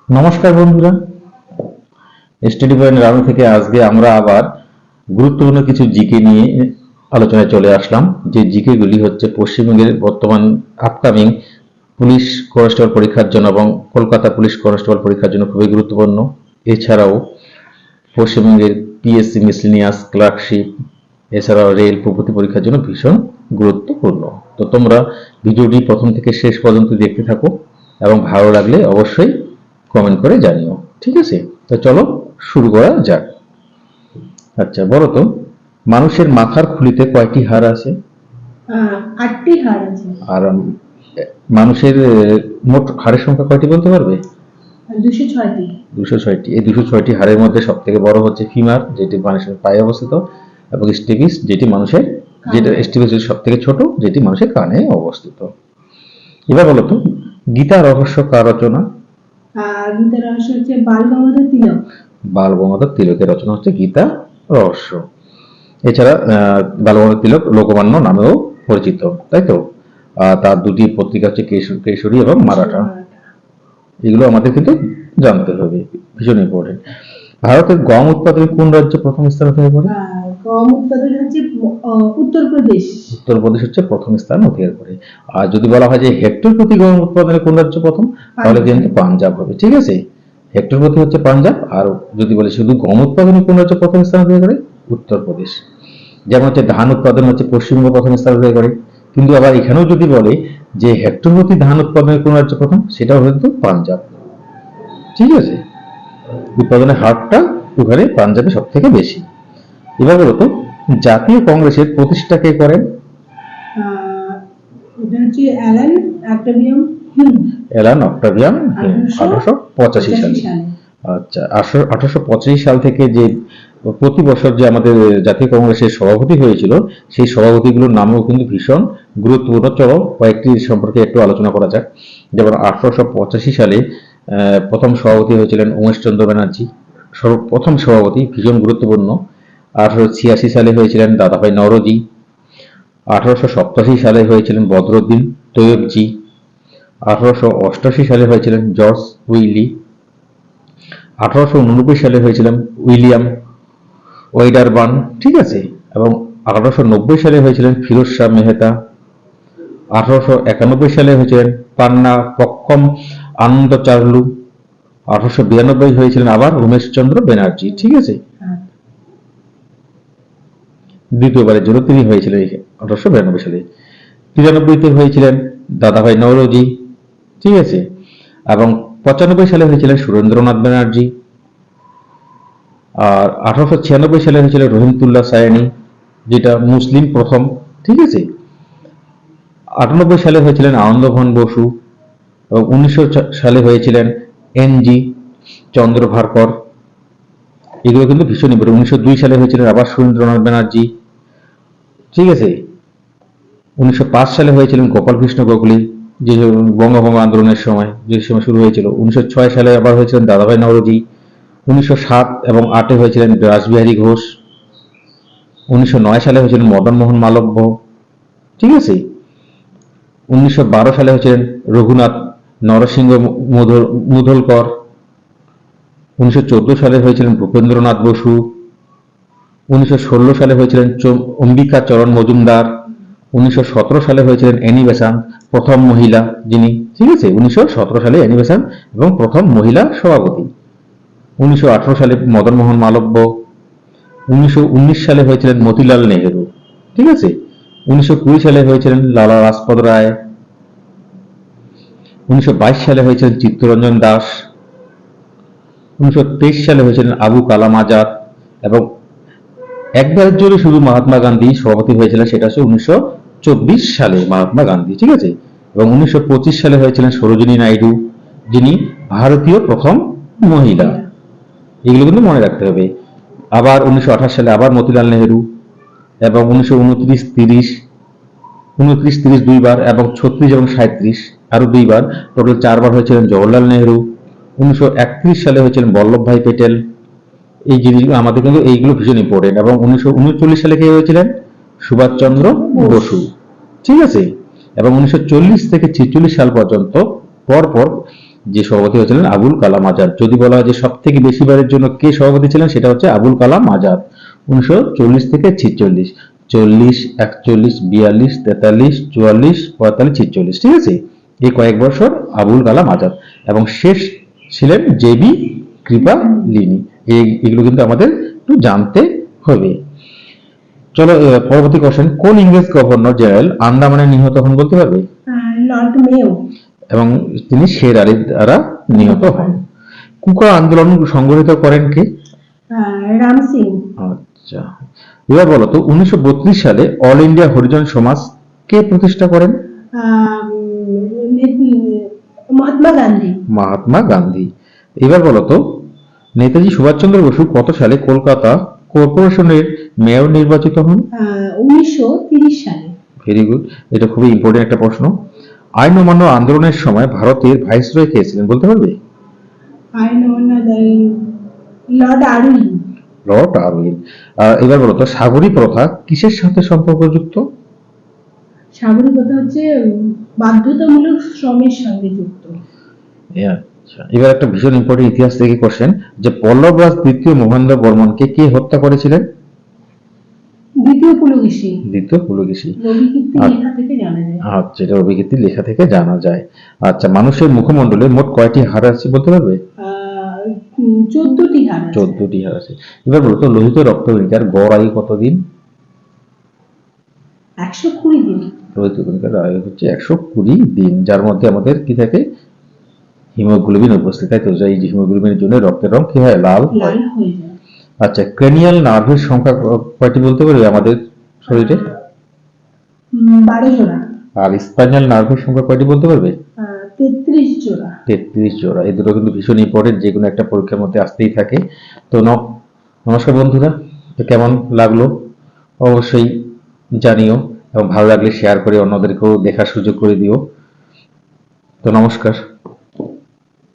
নমস্কার বন্ধুরা, study point Ranu থেকে আজকে আমরা আবার গুরুত্বপূর্ণ কিছু জিকে নিয়ে আলোচনায় চলে আসলাম। যে জিকে গুলি হচ্ছে পশ্চিমবঙ্গের বর্তমান আপকামিং পুলিশ কনস্টেবল পরীক্ষার জন্য এবং কলকাতা পুলিশ কনস্টেবল পরীক্ষার জন্য খুবই গুরুত্বপূর্ণ। এছাড়াও পশ্চিমবঙ্গের পিএসসি মিসলিনিয়াস ক্লার্কশিপ, এছাড়াও রেল প্রভৃতি পরীক্ষার জন্য ভীষণ গুরুত্বপূর্ণ। তো তোমরা ভিডিওটি প্রথম থেকে শেষ পর্যন্ত দেখতে থাকো এবং ভালো লাগলে অবশ্যই কমেন্ট করে জানিও, ঠিক আছে? তো চলো শুরু করা যাক। আচ্ছা, বলো তো, মানুষের মাথার খুলিতে কয়টি হাড় আছে? 8টি হাড় আছে। আর মানুষের মোট হাড়ের সংখ্যা কয়টি বলতে পারবে? 206টি। 206টি। এই 206টি হাড়ের মধ্যে সব থেকে বড় হচ্ছে ফিমার, যেটি মানুষের পায়ে অবস্থিত, এবং স্টেপিস, যেটি মানুষের স্টেপিস সব থেকে ছোট, যেটি মানুষের কানে অবস্থিত। এবার বলো তো, গীতা রহস্য কার রচনা? গীতা রহস্য হচ্ছে বালগঙ্গাধর তিলক। বালগঙ্গাধর তিলকের রচনা হচ্ছে গীতা রহস্য। এছাড়া বালগঙ্গাধর তিলক লোকমান্য নামেও পরিচিত, তাই তো? তার দুটি পত্রিকা হচ্ছে কেশরী এবং মারাঠা। এগুলো আমাদের কিন্তু জানতে হবে, ভীষণ ইম্পর্টেন্ট। ভারতের গম উৎপাদনে কোন রাজ্য প্রথম স্থান অধিকার করে? গম উৎপাদন হচ্ছে উত্তরপ্রদেশ। উত্তরপ্রদেশ হচ্ছে প্রথম স্থান অধিকার করে। আর যদি বলা হয় যে হেক্টর প্রতি গম উৎপাদনে কোন রাজ্য প্রথম, তাহলে কিন্তু পাঞ্জাব হবে, ঠিক আছে? হেক্টর প্রতি হচ্ছে পাঞ্জাব। আর যদি বলি শুধু গম উৎপাদনে কোন রাজ্য প্রথম স্থান অধিকার করে, উত্তরপ্রদেশ। যেমন হচ্ছে ধান উৎপাদন হচ্ছে পশ্চিমবঙ্গ প্রথম স্থান অধিকার করে, কিন্তু আবার এখানেও যদি বলে যে হেক্টর প্রতি ধান উৎপাদনের কোন রাজ্য প্রথম, সেটাও কিন্তু পাঞ্জাব, ঠিক আছে? উৎপাদনের হারটা ওখানে পাঞ্জাবে সব থেকে বেশি। এবার বলতো, জাতীয় কংগ্রেসের প্রতিষ্ঠা কে করেন? এটা হচ্ছে অ্যালান অক্টাভিয়াম হিউম। অ্যালান অক্টাভিয়াম হিউম 1885 সালে। আচ্ছা, 1885 সাল থেকে যে প্রতি বছর যে আমাদের জাতীয় কংগ্রেসের সভাপতি হয়েছিল, সেই সভাপতিগুলোর নামও কিন্তু ভীষণ গুরুত্বপূর্ণ। চলো কয়েকটি সম্পর্কে একটু আলোচনা করা যাক। যেমন 1885 সালে প্রথম সভাপতি হয়েছিলেন উমেশচন্দ্র ব্যানার্জি, সর্বপ্রথম সভাপতি, ভীষণ গুরুত্বপূর্ণ। 1886 সালে হয়েছিলেন দাদাভাই নওরোজি। 1887 সালে হয়েছিলেন বদরুদ্দিন তৈয়বজি। 1888 সালে হয়েছিলেন জর্জ উইলি। 1889 সালে হয়েছিলেন উইলিয়াম ওয়েডারবার্ন, ঠিক আছে? এবং 1890 সালে হয়েছিলেন ফিরোজ শাহ মেহতা। 1891 সালে হয়েছিলেন পান্না পক্কম আনন্দ চারলু। 1892 হয়েছিলেন আবার উমেশচন্দ্র ব্যানার্জি, ঠিক আছে? দ্বিতীয়বারের জন্য তিনি হয়েছিলেন 1892 সালে। 93-তে হয়েছিলেন দাদাভাই নওরোজি, ঠিক আছে? এবং 95 সালে হয়েছিলেন সুরেন্দ্রনাথ ব্যানার্জি। আর 1896 সালে হয়েছিলেন রহিমতুল্লাহ সায়ানি, যেটা মুসলিম প্রথম, ঠিক আছে? 98 সালে হয়েছিলেন আনন্দমোহন বসু। এবং 1900 সালে হয়েছিলেন এন.জি. চন্দ্রভারকর। এগুলো কিন্তু ভীষণ ইম্পর্টেন্ট। 1902 সালে হয়েছিলেন আবার সুরেন্দ্রনাথ ব্যানার্জি, ঠিক আছে? 1905 সালে হয়েছিলেন গোপাল কৃষ্ণ গোখলে, যে বঙ্গভঙ্গ আন্দোলনের সময় যে সময় শুরু হয়েছিল। 1906 সালে আবার হয়েছিলেন দাদাভাই নওরোজি। 1907 এবং 8-এ হয়েছিলেন রাসবিহারী ঘোষ। 1909 সালে হয়েছিলেন মদন মোহন মালব্য, ঠিক আছে? 1912 সালে হয়েছিলেন রঘুনাথ নরসিংহ মুধোলকর। 1914 সালে হয়েছিলেন ভূপেন্দ্রনাথ বসু। 1916 সালে হয়েছিলেন অম্বিকা চরণ মজুমদার। 1917 সালে হয়েছিলেন অ্যানি বেসান্ট, প্রথম মহিলা যিনি, ঠিক আছে? 1917 সালে অ্যানি বেসান্ট এবং প্রথম মহিলা সভাপতি। 1918 সালে মদন মোহন মালব্য। 1919 সালে হয়েছিলেন মতিলাল নেহেরু, ঠিক আছে? 1920 সালে হয়েছিলেন লালা লাজপত রায়। 1922 সালে হয়েছিলেন চিত্তরঞ্জন দাস। 1923 সালে হয়েছিলেন আবু কালাম আজাদ। এবং একবারের জন্য শুধু মহাত্মা গান্ধী সভাপতি হয়েছিলেন, সেটা হচ্ছে 1924 সালে মহাত্মা গান্ধী, ঠিক আছে? এবং 1925 সালে হয়েছিলেন সরোজিনী নাইডু, যিনি ভারতীয় প্রথম মহিলা। এগুলো কিন্তু মনে রাখতে হবে। আবার 1928 সালে আবার মতিলাল নেহেরু। এবং 1929-30 দুইবার, এবং 36 এবং 37 আরো দুইবার, টোটাল 4বার হয়েছিলেন জওহরলাল নেহেরু। 1931 সালে হয়েছিলেন বল্লভভাই পেটেল। এই জিনিসগুলো আমাদের কিন্তু এইগুলো ভীষণ ইম্পর্টেন্ট। এবং 1939 সালে কে হয়েছিলেন? সুভাষচন্দ্র বসু, ঠিক আছে? এবং 1940 থেকে 46 সাল পর্যন্ত পরপর যে সভাপতি হয়েছিলেন আবুল কালাম আজাদ। যদি বলা হয় যে সব থেকে বেশি বারের জন্য কে সভাপতি ছিলেন, সেটা হচ্ছে আবুল কালাম আজাদ, 1940 থেকে 46, 40, 41, 42, 43, 44, 45, 46, ঠিক আছে। এই কয়েক বছর আবুল কালাম আজাদ, এবং শেষ ছিলেন জেবি কৃপালিনী। এগুলো কিন্তু আমাদের একটু জানতে হবে। চলো পরবর্তী কোশ্চেন, কোন ইংরেজ গভর্নর জেনারেল আন্দামানে নিহত হন বলতে পারবে? লর্ড মেও। এবং তিনি শের আলীর দ্বারা নিহত হন। কুকা আন্দোলন সংগঠিত করেন কে? রাম সিং। আচ্ছা, এবার বলো তো 1932 সালে অল ইন্ডিয়া হরিজন সমাজ কে প্রতিষ্ঠা করেন? মহাত্মা গান্ধী। মহাত্মা গান্ধী। এবার বলো তো নেতাজি সুভাষচন্দ্র বসু কত সালে কলকাতা কর্পোরেশনের মেয়র নির্বাচিত হন? 1930 সালে। ভেরি গুড, এটা খুবই ইম্পর্টেন্ট একটা প্রশ্ন। আইন অমান্য আন্দোলনের সময় ভারতের ভাইসরয় কে ছিলেন বলতে পারবে? আইন অমান্য লর্ড আরউইন। Lord Irwin. এবার বলো তো সাগরী প্রথা কিসের সাথে সম্পর্কযুক্ত? সাগরী প্রথা হচ্ছে বাধ্যতামূলক শ্রমের সঙ্গে যুক্ত। আচ্ছা, এবার একটা ভীষণ ইম্পর্টেন্ট ইতিহাস থেকে কোশ্চেন, যে পল্লবরাজ দ্বিতীয় মহেন্দ্র বর্মনকে কে হত্যা করেছিলেন? দ্বিতীয় পুলকেশী। দ্বিতীয় পুলকেশী। রবিকীর্তি লেখা থেকে জানা যায়। আচ্ছা, এটা অভিজ্ঞতির লেখা থেকে জানা যায়। আচ্ছা, মানুষের মুখমণ্ডলে মোট কয়টি হাড় আছে বলতে পারবে? 14টি হাড় আছে। 14টি হাড় আছে। এবার বলো তো লোহিত রক্তকণিকার গড় আয়ু কতদিন? 120 দিন। লোহিত কণিকার আয়ু হচ্ছে 120 দিন, যার মধ্যে আমাদের কি থাকে? হিমোগ্লোবিন উপস্থিত, তাই তো? এই যে হিমোগ্লোবিনের জন্য রক্তের রং কি হয়? লাল হয়। লাল হয়ে যায়। আচ্ছা, ক্রেনিয়াল নার্ভের সংখ্যা কয়টি বলতে পারবে আমাদের শরীরে? 12 জোড়া। আর স্পাইনাল নার্ভের সংখ্যা কয়টি বলতে পারবে? 33 জোড়া। 33 জোড়া। এই দুটো কিন্তু ভীষণ ইম্পর্টেন্ট, যে কোনো একটা পরীক্ষার মধ্যে আসতেই থাকে। তো নমস্কার বন্ধুরা, তো কেমন লাগলো অবশ্যই জানিও, এবং ভালো লাগলে শেয়ার করে অন্যদেরকেও দেখার সুযোগ করে দিও। তো নমস্কার।